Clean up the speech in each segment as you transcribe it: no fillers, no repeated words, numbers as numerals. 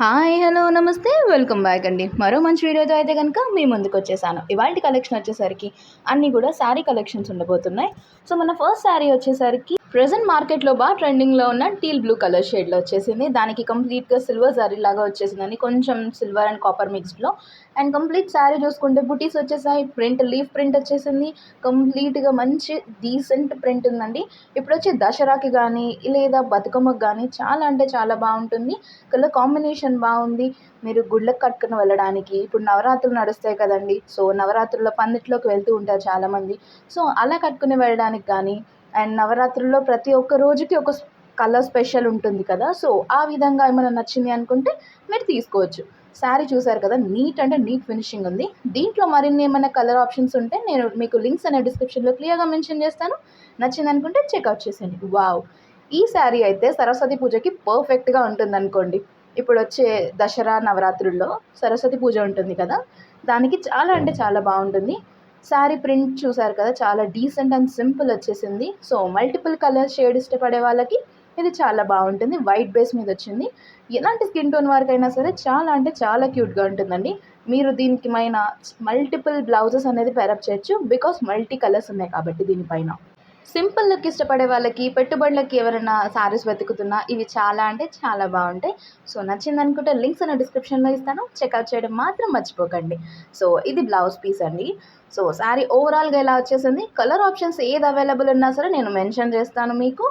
Hi hello నమస్తే welcome back అండి. మరో మంచి వీడియోతో అయితే కనుక మీ ముందుకు వచ్చేసాను. ఇవాళ కలెక్షన్ వచ్చేసరికి అన్నీ కూడా శారీ కలెక్షన్స్ ఉండబోతున్నాయి. సో మన ఫస్ట్ శారీ వచ్చేసరికి ప్రెజెంట్ మార్కెట్లో బాగా ట్రెండింగ్లో ఉన్న టీల్ బ్లూ కలర్ షేడ్లో వచ్చేసింది. దానికి కంప్లీట్గా సిల్వర్ జరీ లాగా వచ్చేసిందండి, కొంచెం సిల్వర్ అండ్ కాపర్ మిక్స్డ్లో. అండ్ కంప్లీట్ శారీ చూసుకుంటే బుటీస్ వచ్చేసాయి, ప్రింట్ లీఫ్ ప్రింట్ వచ్చేసింది, కంప్లీట్గా మంచి డీసెంట్ ప్రింట్ ఉందండి. ఇప్పుడు వచ్చి దసరాకి కానీ లేదా బతుకమ్మకి కానీ చాలా అంటే చాలా బాగుంటుంది. కలర్ కాంబినేషన్ బాగుంది. మీరు గుళ్ళకి కట్టుకుని వెళ్ళడానికి, ఇప్పుడు నవరాత్రులు నడుస్తాయి కదండి, సో నవరాత్రుల్లో పందిట్లోకి వెళ్తూ ఉంటారు చాలామంది. సో అలా కట్టుకుని వెళ్ళడానికి కానీ, అండ్ నవరాత్రుల్లో ప్రతి ఒక్క రోజుకి ఒక కలర్ స్పెషల్ ఉంటుంది కదా, సో ఆ విధంగా ఏమైనా నచ్చింది అనుకుంటే మీరు తీసుకోవచ్చు. శారీ చూసారు కదా, నీట్ అంటే నీట్ ఫినిషింగ్ ఉంది. దీంట్లో మరిన్ని ఏమైనా కలర్ ఆప్షన్స్ ఉంటే నేను మీకు లింక్స్ అనే డిస్క్రిప్షన్లో క్లియర్గా మెన్షన్ చేస్తాను. నచ్చింది అనుకుంటే చెక్అవుట్ చేసేయండి. వావ్, ఈ శారీ అయితే సరస్వతి పూజకి పర్ఫెక్ట్గా ఉంటుంది అనుకోండి. ఇప్పుడు వచ్చే దసరా నవరాత్రుల్లో సరస్వతి పూజ ఉంటుంది కదా, దానికి చాలా అంటే చాలా బాగుంటుంది. శారీ ప్రింట్ చూసారు కదా, చాలా డీసెంట్ అండ్ సింపుల్ వచ్చేసింది. సో మల్టిపుల్ కలర్ షేడ్ ఇష్టపడే వాళ్ళకి ఇది చాలా బాగుంటుంది. వైట్ బేస్ మీద వచ్చింది. ఎలాంటి స్కిన్ టోన్ వరకైనా సరే చాలా అంటే చాలా క్యూట్గా ఉంటుందండి. మీరు దీనికి మైన మల్టిపుల్ బ్లౌజెస్ అనేది పేరప్ చేయొచ్చు, బికాస్ మల్టీ కలర్స్ ఉన్నాయి కాబట్టి దీనిపైన. సింపుల్ లుక్ ఇష్టపడే వాళ్ళకి, పెట్టుబడులకి ఎవరైనా శారీస్ వెతుకుతున్నా ఇవి చాలా అంటే చాలా బాగుంటాయి. సో నచ్చిందనుకుంటే లింక్స్ అనే డిస్క్రిప్షన్లో ఇస్తాను, చెక్అవుట్ చేయడం మాత్రం మర్చిపోకండి. సో ఇది బ్లౌజ్ పీస్ అండి. సో శారీ ఓవరాల్గా ఎలా వచ్చేసింది, కలర్ ఆప్షన్స్ ఏది అవైలబుల్ ఉన్నా సరే నేను మెన్షన్ చేస్తాను మీకు.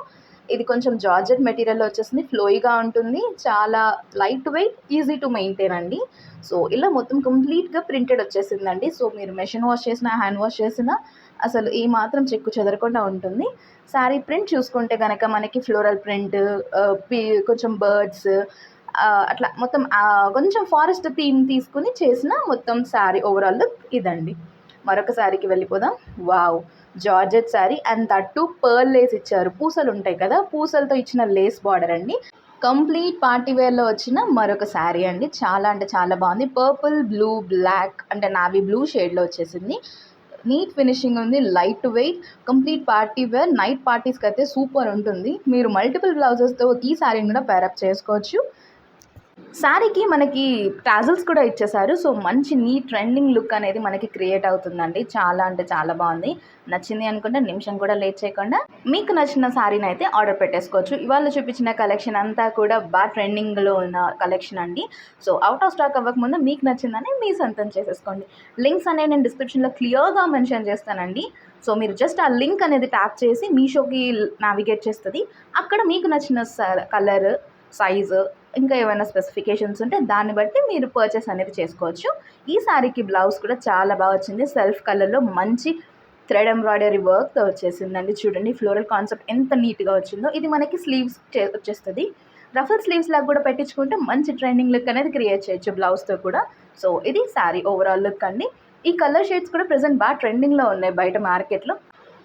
ఇది కొంచెం జార్జెట్ మెటీరియల్లో వచ్చేసింది, ఫ్లోయిగా ఉంటుంది, చాలా light weight, easy to maintain అండి. సో ఇలా మొత్తం కంప్లీట్గా ప్రింటెడ్ వచ్చేసిందండి. సో మీరు మెషిన్ వాష్ చేసినా, హ్యాండ్ వాష్ చేసినా అసలు ఈ మాత్రం చెక్కు చెదరకుండా ఉంటుంది. శారీ ప్రింట్ చూసుకుంటే కనుక మనకి ఫ్లోరల్ ప్రింట్, కొంచెం బర్డ్స్, అట్లా మొత్తం కొంచెం ఫారెస్ట్ థీమ్ తీసుకుని చేసిన మొత్తం శారీ ఓవరాల్ లుక్ ఇదండి. మరొక శారీకి వెళ్ళిపోదాం. Wow, georgette saree and that pearl lace ఇచ్చారు. పూసలు ఉంటాయి కదా, పూసలతో ఇచ్చిన లేస్ బార్డర్ అండి. కంప్లీట్ పార్టీ వేర్లో వచ్చిన మరొక శారీ అండి. చాలా అంటే చాలా బాగుంది. పర్పుల్, బ్లూ, బ్లాక్ అంటే నావీ బ్లూ షేడ్లో వచ్చేసింది. నీట్ ఫినిషింగ్ ఉంది, light weight, complete party wear, night పార్టీస్కి అయితే సూపర్ ఉంటుంది. మీరు మల్టిపుల్ బ్లౌజెస్తో ఈ శారీని కూడా పేరప్ చేసుకోవచ్చు. శారీకి మనకి టాజల్స్ కూడా ఇచ్చేసారు. సో మంచి నీట్ ట్రెండింగ్ లుక్ అనేది మనకి క్రియేట్ అవుతుందండి. చాలా అంటే చాలా బాగుంది. నచ్చింది అనుకుంటే నిమిషం కూడా లేట్ చేయకుండా మీకు నచ్చిన శారీని అయితే ఆర్డర్ పెట్టేసుకోవచ్చు. ఇవాళ చూపించిన కలెక్షన్ అంతా కూడా బాగా ట్రెండింగ్లో ఉన్న కలెక్షన్ అండి. సో అవుట్ ఆఫ్ స్టాక్ అవ్వకముందు మీకు నచ్చిందని మీ సొంతం చేసేసుకోండి. లింక్స్ అనేవి నేను డిస్క్రిప్షన్లో క్లియర్గా మెన్షన్ చేస్తానండి. సో మీరు జస్ట్ ఆ లింక్ అనేది ట్యాప్ చేసి మీషోకి నావిగేట్ చేస్తుంది. అక్కడ మీకు నచ్చిన కలర్, సైజు, ఇంకా ఏమైనా స్పెసిఫికేషన్స్ ఉంటే దాన్ని బట్టి మీరు పర్చేస్ అనేది చేసుకోవచ్చు. ఈ శారీకి బ్లౌజ్ కూడా చాలా బాగా వచ్చింది. సెల్ఫ్ కలర్లో మంచి థ్రెడ్ ఎంబ్రాయిడరీ వర్క్తో వచ్చేసిందండి. చూడండి ఫ్లోరల్ కాన్సెప్ట్ ఎంత నీట్గా వచ్చిందో. ఇది మనకి స్లీవ్స్ వచ్చేస్తుంది. రఫల్ స్లీవ్స్ లాగా కూడా పెట్టించుకుంటే మంచి ట్రెండింగ్ లుక్ అనేది క్రియేట్ చేయొచ్చు బ్లౌజ్తో కూడా. సో ఇది శారీ ఓవరాల్ లుక్ అండి. ఈ కలర్ షేడ్స్ కూడా ప్రెజెంట్ బాగా ట్రెండింగ్లో ఉన్నాయి బయట మార్కెట్లో.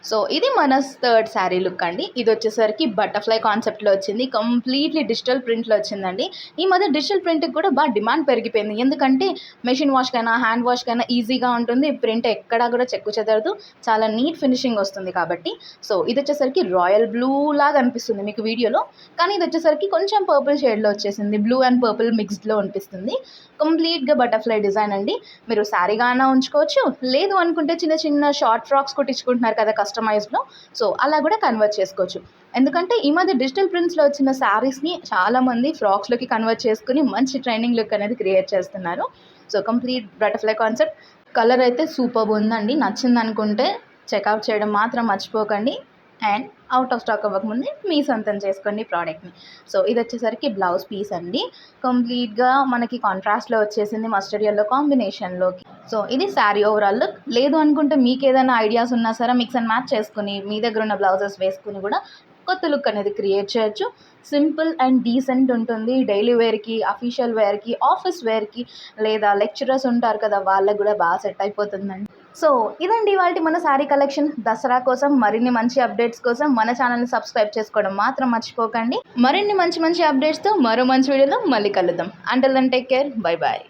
సో ఇది మన థర్డ్ శారీ లుక్ అండి. ఇది వచ్చేసరికి బటర్ఫ్లై కాన్సెప్ట్లో వచ్చింది, కంప్లీట్లీ డిజిటల్ ప్రింట్లో వచ్చిందండి. ఈ మధ్య డిజిటల్ ప్రింట్కి కూడా బాగా డిమాండ్ పెరిగిపోయింది. ఎందుకంటే మెషిన్ వాష్కైనా హ్యాండ్ వాష్కైనా ఈజీగా ఉంటుంది, ప్రింట్ ఎక్కడా కూడా చెక్కు చెదరదు, చాలా నీట్ ఫినిషింగ్ వస్తుంది కాబట్టి. సో ఇది వచ్చేసరికి రాయల్ బ్లూ లాగా అనిపిస్తుంది మీకు వీడియోలో, కానీ ఇది వచ్చేసరికి కొంచెం పర్పుల్ షేడ్లో వచ్చేసింది, బ్లూ అండ్ పర్పుల్ మిక్స్డ్లో అనిపిస్తుంది. కంప్లీట్గా బటర్ఫ్లై డిజైన్ అండి. మీరు శారీగానా ఉంచుకోవచ్చు, లేదు అనుకుంటే చిన్న చిన్న షార్ట్ ఫ్రాక్స్ కుట్టించుకుంటున్నారు కదా కస్టమైజ్డ్లో, సో అలా కూడా కన్వర్ట్ చేసుకోవచ్చు. ఎందుకంటే ఈ మధ్య డిజిటల్ ప్రింట్స్లో వచ్చిన శారీస్ని చాలామంది ఫ్రాక్స్లోకి కన్వర్ట్ చేసుకుని మంచి ట్రెండింగ్ లుక్ అనేది క్రియేట్ చేస్తున్నారు. So complete butterfly concept. Colour అయితే సూపర్ ఉందండి. నచ్చింది అనుకుంటే చెక్అవుట్ చేయడం మాత్రం మర్చిపోకండి. అండ్ అవుట్ ఆఫ్ స్టాక్ అవ్వకముందే మీ సొంతం చేసుకోండి ప్రోడక్ట్ని. సో ఇది వచ్చేసరికి బ్లౌజ్ పీస్ అండి. కంప్లీట్గా మనకి కాంట్రాస్ట్లో వచ్చేసింది, మస్టర్డ్ ఎల్లో కాంబినేషన్లోకి. సో ఇది శారీ ఓవరాల్ లుక్. లేదు అనుకుంటే మీకు ఏదైనా ఐడియాస్ ఉన్నా సరే మిక్స్ అండ్ మ్యాచ్ చేసుకుని మీ దగ్గర ఉన్న బ్లౌజెస్ వేసుకుని కూడా కొత్త లుక్ అనేది క్రియేట్ చేయొచ్చు. సింపుల్ అండ్ డీసెంట్ ఉంటుంది. డైలీ వేర్కి, అఫీషియల్ వేర్కి, ఆఫీస్ వేర్కి, లేదా లెక్చరర్స్ ఉంటారు కదా వాళ్ళకి కూడా బాగా సెట్ అయిపోతుందండి. సో ఇదండి ఇవాళ మన శారీ కలెక్షన్. దసరా కోసం మరిన్ని మంచి అప్డేట్స్ కోసం మన ఛానల్ని సబ్స్క్రైబ్ చేసుకోవడం మాత్రం మర్చిపోకండి. మరిన్ని మంచి మంచి అప్డేట్స్తో మరో మంచి వీడియోలో మళ్ళీ కలుద్దాం. Until then take care, bye bye.